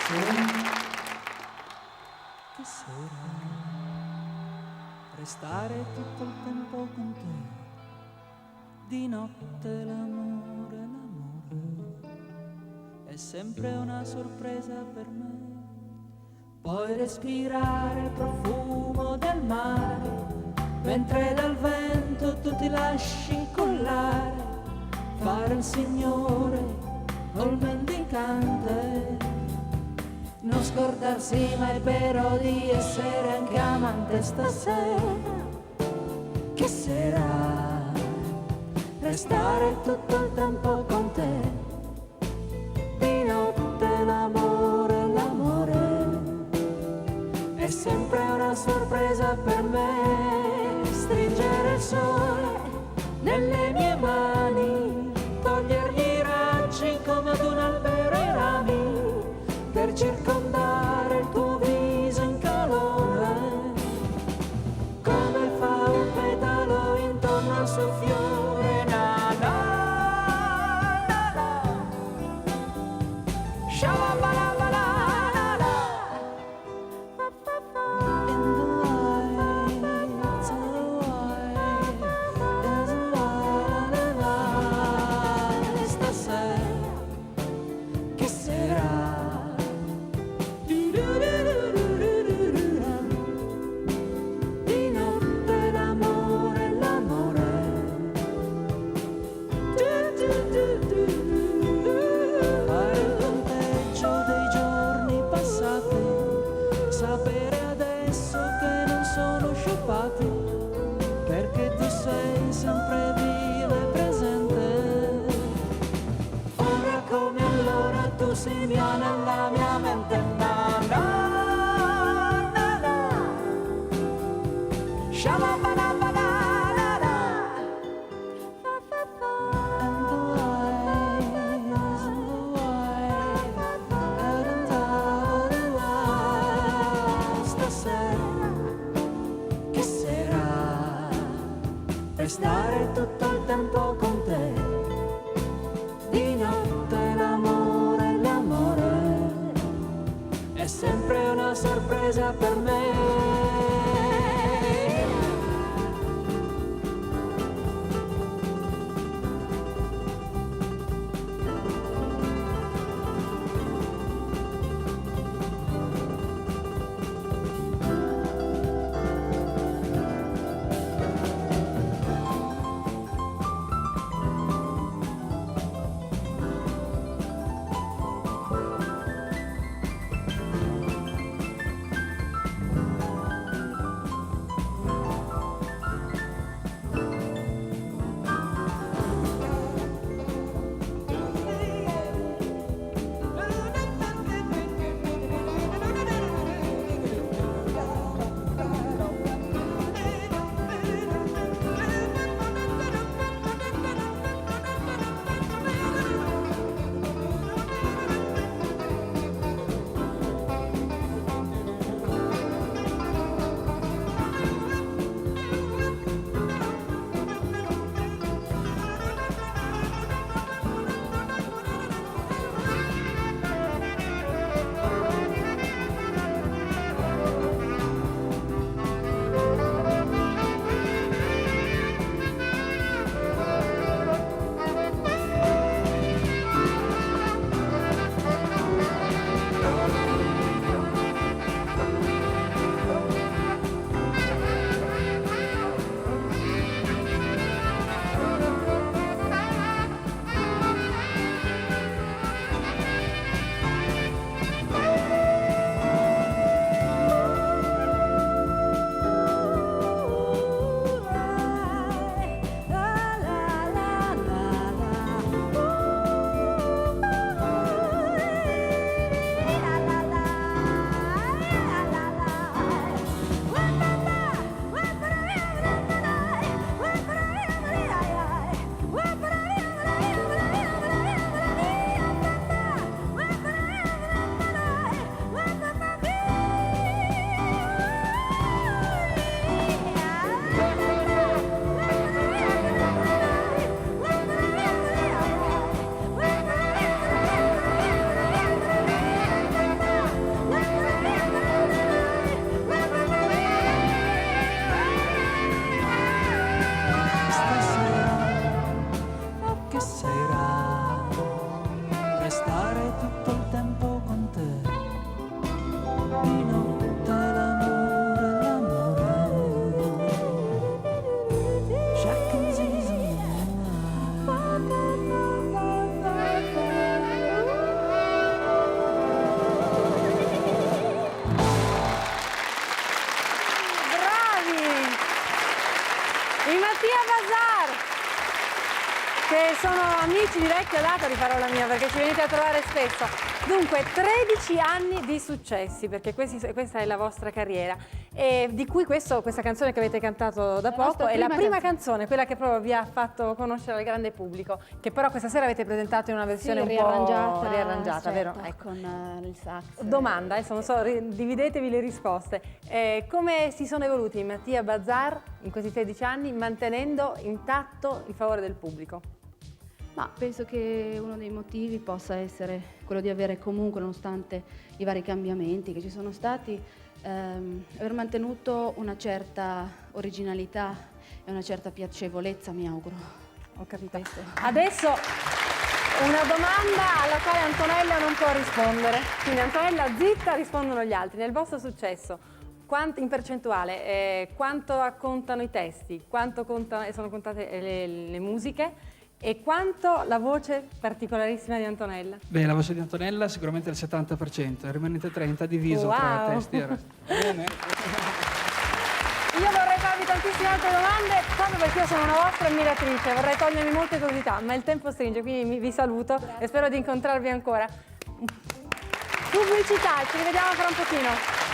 Sera, che sera, restare tutto il tempo con te, di notte l'amore, è sempre una sorpresa per me. Puoi respirare il profumo del mare, mentre dal vento tu ti lasci collare, fare il signore o il mendicante. Non scordarsi mai però di essere anche amante stasera. Che sera, restare tutto il tempo con te, di notte l'amore, è sempre una sorpresa per me. Stringere il sole nelle mie mani, togliergli i raggi come ad un albero i rami, per circondare il tuo viso in calore, come fa un petalo intorno al suo fiore. Na na na na, shalabala na na, in the lights of the white, there's a light in the stasera. Che sera, di notte l'amore, fare il conteggio dei giorni passati, sapere adesso che non sono sciupati, perché tu sei sempre viva e presente. Ora come allora tu sei mia nella mia mente. Na na na na, shalabala na na, and the eyes of the white, and the light. Stasera, che sera, restare tutto il tempo con te, di notte l'amore, è sempre una sorpresa per me. restare tutto il tempo con te. Di notte l'amore, chaque season. I Mattia Bazar, che sono amici di vecchia data di parola mia, perché ci venite a trovare spesso. Dunque, 13 anni di successi, perché questa è la vostra carriera, e di cui questa canzone che avete cantato da poco è la prima canzone, quella che proprio vi ha fatto conoscere al grande pubblico, che però questa sera avete presentato in una versione un po' riarrangiata, vero? Ecco. Con il sax. Domanda, adesso non so, dividetevi le risposte. Come si sono evoluti i Mattia Bazar in questi 13 anni mantenendo intatto il favore del pubblico? Ma penso che uno dei motivi possa essere quello di avere comunque, nonostante i vari cambiamenti che ci sono stati, aver mantenuto una certa originalità e una certa piacevolezza, mi auguro. Ho capito. Adesso una domanda alla quale Antonella non può rispondere. Quindi Antonella zitta, rispondono gli altri. Nel vostro successo, in percentuale, quanto contano i testi, quanto sono contate le musiche e quanto la voce particolarissima di Antonella? Beh, la voce di Antonella sicuramente il 70%, il rimanente 30% diviso tra testi e il resto. Bene. Io vorrei farvi tantissime altre domande, proprio perché io sono una vostra ammiratrice, vorrei togliermi molte curiosità, ma il tempo stringe, quindi vi saluto e spero di incontrarvi ancora. Pubblicità, ci rivediamo fra un pochino.